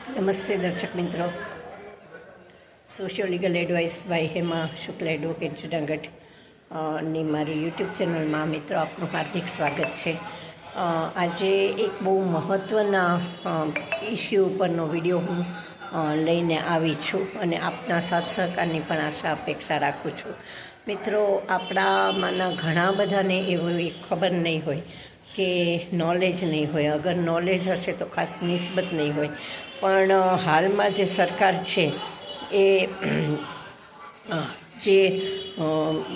નમસ્તે દર્શક મિત્રો. Socio legal advice by Hema Shukla advocate Junagadh ની મારી યુટ્યુબ ચેનલમાં મિત્રો આપનું હાર્દિક સ્વાગત છે. આજે એક બહુ મહત્ત્વના ઇસ્યુ ઉપરનો વિડીયો હું લઈને આવી છું અને આપના સાથ સહકારની પણ આશા અપેક્ષા રાખું છું. મિત્રો, આપણામાંના ઘણા બધાને એવું ખબર નહીં હોય કે નોલેજ નહીં હોય. અગર નોલેજ હશે તો ખાસ નિસ્બત નહીં હોય. પણ હાલમાં જે સરકાર છે એ જે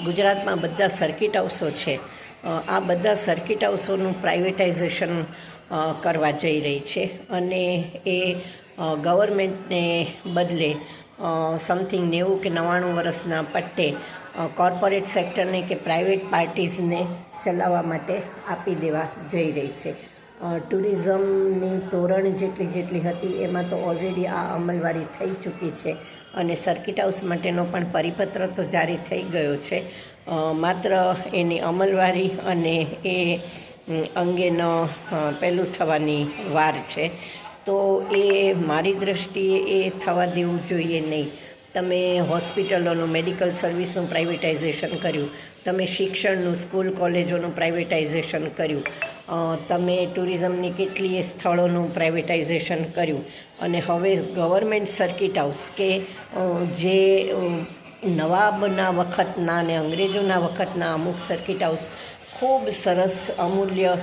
ગુજરાતમાં બધા સર્કિટ હાઉસો છે, આ બધા સર્કિટ હાઉસોનું પ્રાઇવેટાઇઝેશન કરવા જઈ રહી છે અને એ ગવર્મેન્ટને બદલે સમથિંગ 90 કે 99 વર્ષના પટ્ટે કોર્પોરેટ સેક્ટરને કે પ્રાઇવેટ પાર્ટીઝને ચલાવવા માટે આપી દેવા જઈ રહી છે. ટુરિઝમની તોરણ જેટલી હતી એમાં તો ઓલરેડી આ અમલવારી થઈ ચૂકી છે અને સર્કિટ હાઉસ માટેનો પણ પરિપત્ર તો જારી થઈ ગયો છે. માત્ર એની અમલવારી અને એ અંગેનો પહેલું થવાની વાર છે. તો એ મારી દૃષ્ટિએ એ થવા દેવું જોઈએ નહીં. તમે હોસ્પિટલોનું, મેડિકલ સર્વિસનું પ્રાઇવેટાઇઝેશન કર્યું, તમે શિક્ષણનું, સ્કૂલ કોલેજોનું પ્રાઇવેટાઇઝેશન કર્યું, તમે ટુરિઝમની કેટલીય સ્થળોનું પ્રાઇવેટાઇઝેશન કર્યું અને હવે ગવર્મેન્ટ સર્કિટ હાઉસ કે જે નવાબના વખતના અને અંગ્રેજોના વખતના અમુક સર્કિટ હાઉસ ખૂબ સરસ, અમૂલ્ય,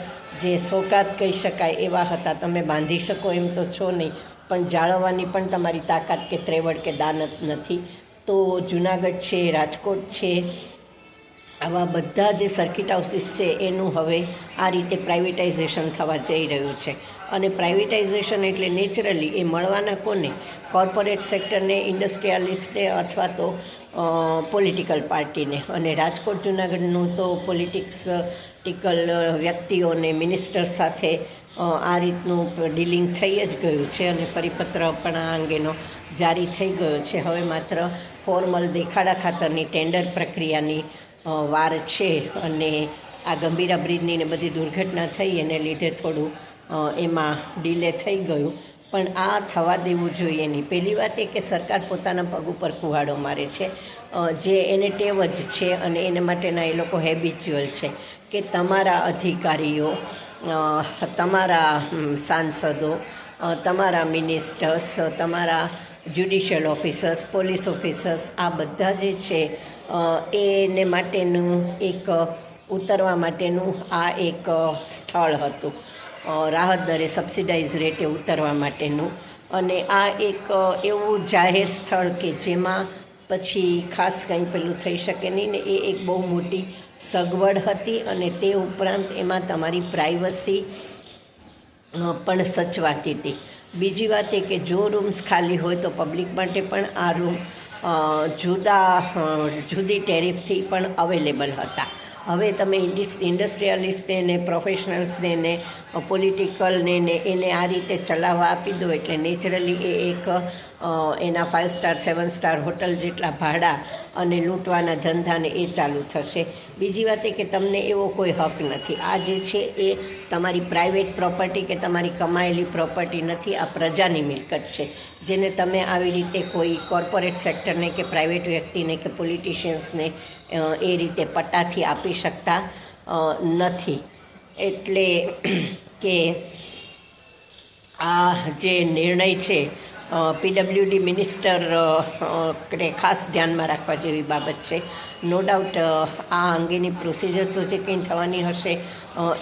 જે સોગાત કહી શકાય એવા હતા, તમે બાંધી શકો એમ તો છો નહીં, પણ જાળવવાની પણ તમારી તાકાત કે ત્રેવડ કે દાનત નથી. તો જુનાગઢ છે, રાજકોટ છે, આવા બધા જે સર્કિટ હાઉસીસ છે એનું હવે આ રીતે પ્રાઇવેટાઇઝેશન થવા જઈ રહ્યું છે. અને પ્રાઇવેટાઇઝેશન એટલે નેચરલી એ મળવાના કોને? કોર્પોરેટ સેક્ટરને, ઇન્ડસ્ટ્રીયાલિસ્ટને અથવા તો પોલિટિકલ પાર્ટીને. અને રાજકોટ જુનાગઢનું તો પોલિટિકલ વ્યક્તિઓને, મિનિસ્ટર્સ સાથે આ રીતનું ડીલિંગ થઈ જ ગયું છે અને પરિપત્ર પણ આ અંગેનો જારી થઈ ગયો છે. હવે માત્ર ફોર્મલ દેખાડા ખાતરની ટેન્ડર પ્રક્રિયાની વાર છે અને આ ગંભીરા બ્રિજની ને બધી દુર્ઘટના થઈ એને લીધે થોડું એમાં ડિલે થઈ ગયું, પણ આ થવા દેવું જોઈએ નહીં. પહેલી વાત એ કે સરકાર પોતાના પગ ઉપર કુહાડો મારે છે, જે એને ટેવ જ છે અને એને માટેના એ લોકો હેબિચ્યુઅલ છે કે તમારા અધિકારીઓ, તમારા સાંસદો, તમારા મિનિસ્ટર્સ, તમારા જ્યુડિશિયલ ઓફિસર્સ, પોલીસ ઓફિસર્સ, આ બધા જે છે એને માટેનું એક ઉતરવા માટેનું આ એક સ્થળ હતું, રાહત દરે સબસિડાઇઝ રેટે ઉતરવા માટેનું. અને આ એક એવું જાહેર સ્થળ કે જેમાં પછી ખાસ કંઈ પેલું થઈ શકે નહીં ને એ એક બહુ મોટી સગવડ હતી. અને તે ઉપરાંત એમાં તમારી પ્રાઇવસી પણ સચવાતી હતી. બીજી વાત એ કે જો રૂમ્સ ખાલી હોય તો પબ્લિક માટે પણ આ રૂમ જુદી ટેરિફથી પણ અવેલેબલ હતા. હવે તમે ઇન્ડસ્ટ્રીયાલિસ્ટને ને પ્રોફેશનલ્સને ને પોલિટિકલને ને એને આ રીતે ચલાવવા આપી દો એટલે નેચરલી એ એક એના 5 સ્ટાર 7 સ્ટાર હોટલ જેટલા ભાડા અને લૂંટવાના ધંધાને એ ચાલુ થશે. બીજી વાત એ કે તમને એવો કોઈ હક નથી. આ જે છે એ તમારી પ્રાઇવેટ પ્રોપર્ટી કે તમારી કમાયેલી પ્રોપર્ટી નથી, આ પ્રજાની મિલકત છે, જેને તમે આવી રીતે કોઈ કોર્પોરેટ સેક્ટરને કે પ્રાઇવેટ વ્યક્તિને કે પોલિટિશિયન્સને એ રીતે પટ્ટાથી આપી શકતા નથી. એટલે કે આ જે નિર્ણય છે પીડબ્લ્યુડી મિનિસ્ટર ખાસ ધ્યાનમાં રાખવા જેવી બાબત છે. નો ડાઉટ આ અંગેની પ્રોસિજર તો જે કંઈ થવાની હશે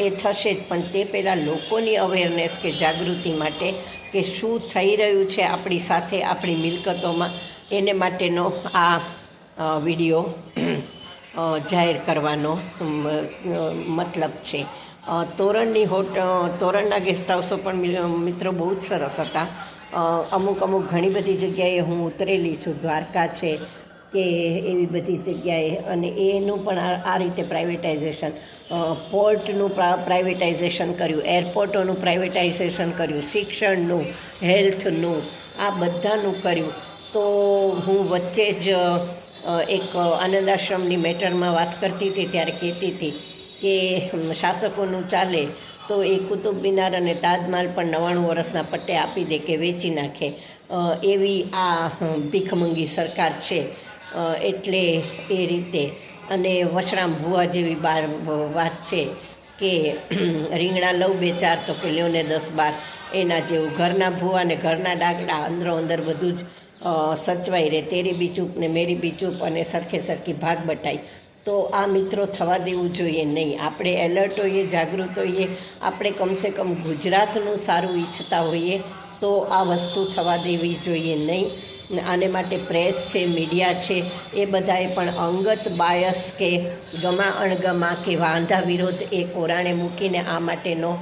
એ થશે જ, પણ તે પહેલાં લોકોની અવેરનેસ કે જાગૃતિ માટે કે શું થઈ રહ્યું છે આપણી સાથે, આપણી મિલકતોમાં, એને માટેનો આ વિડીયો જાહેર કરવાનો મતલબ છે. તોરણના ગેસ્ટ હાઉસો પણ મિત્રો બહુ જ સરસ હતા. અમુક ઘણી બધી જગ્યાએ હું ઉતરેલી છું, દ્વારકા છે કે એવી બધી જગ્યાએ, અને એનું પણ આ રીતે પ્રાઇવેટાઇઝેશન, પોર્ટનું પ્રાઇવેટાઇઝેશન કર્યું, એરપોર્ટોનું પ્રાઇવેટાઇઝેશન કર્યું, શિક્ષણનું, હેલ્થનું, આ બધાનું કર્યું. તો હું વચ્ચે જ એક આનંદ આશ્રમની મેટરમાં વાત કરતી હતી ત્યારે કહેતી હતી કે શાસકોનું ચાલે તો એ કુતુબ મિનાર અને તાજમહાલ પણ 99 વર્ષના પટ્ટે આપી દે કે વેચી નાખે, એવી આ ભીખમંગી સરકાર છે. એટલે એ રીતે અને વશરામ ભુવા જેવી વાત છે કે રીંગણા લઉં 2-4 તો કે લ્યો ને 10-12, એના જેવું ઘરના ભુવા ને ઘરના ડાગડા અંદરો અંદર બધું જ સચવાઈ રહે. તેરી બી ચૂપ ને મેરી બી ચૂપ અને સરખે સરખી ભાગ બટાઈ. તો આ મિત્રો થવા દેવું જોઈએ નહીં. આપણે એલર્ટ હોઈએ, જાગૃત હોઈએ, આપણે કમસે કમ ગુજરાતનું સારું ઈચ્છતા હોઈએ તો આ વસ્તુ થવા દેવી જોઈએ નહીં. આને માટે પ્રેસ છે, મીડિયા છે, એ બધાએ પણ અંગત બાયસ કે ગમા અણગમા કે વાંધા વિરોધ એ કોરાણે મૂકીને આ માટેનો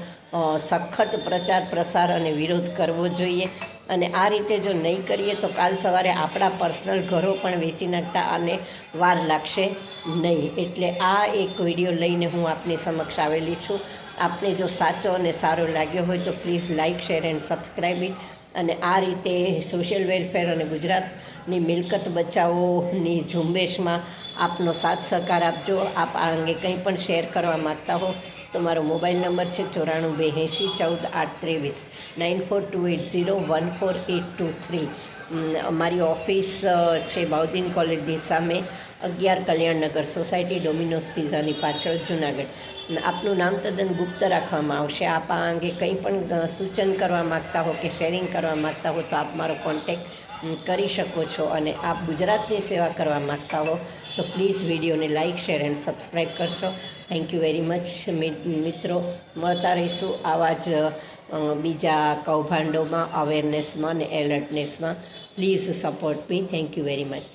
સખત પ્રચાર પ્રસાર અને વિરોધ કરવો જોઈએ. અને આ રીતે જો નહીં કરીએ તો કાલ સવારે આપણા પર્સનલ ઘરો પણ વેચી નાખતા અને વાર લાગશે નહીં. એટલે આ એક વિડીયો લઈને હું આપની સમક્ષ આવેલી છું. આપને જો સાચો અને સારો લાગ્યો હોય તો please like, share and subscribe it. અને આ રીતે સોશિયલ વેલફેર અને ગુજરાતની મિલકત બચાવોની ઝુંબેશમાં આપનો સાથ સહકાર આપજો. આપ આ અંગે કંઈ પણ શેર કરવા માગતા હો તો મારો મોબાઈલ નંબર છે 9428014823 9428014823. અમારી ઓફિસ છે બાઉદ્દીન કોલેજની સામે 11 કલ્યાણનગર સોસાયટી, ડોમિનોઝ પિઝાની પાછળ, જુનાગઢ. આપનું નામ તદ્દન ગુપ્ત રાખવામાં આવશે. આપ આ અંગે કંઈ પણ સૂચન કરવા માગતા હો કે શેરિંગ કરવા માગતા હો તો આપ મારો કોન્ટેક્ટ કરી શકો છો. અને આપ ગુજરાતની સેવા કરવા માગતા હો તો પ્લીઝ વિડીયોને લાઇક, શેર એન્ડ સબસ્ક્રાઈબ કરશો. થેન્ક યુ વેરી મચ મિત્રો. મળતા રહીશું આવા જ બીજા કૌભાંડોમાં, અવેરનેસમાં અને એલર્ટનેસમાં. Please support me. Thank you very much.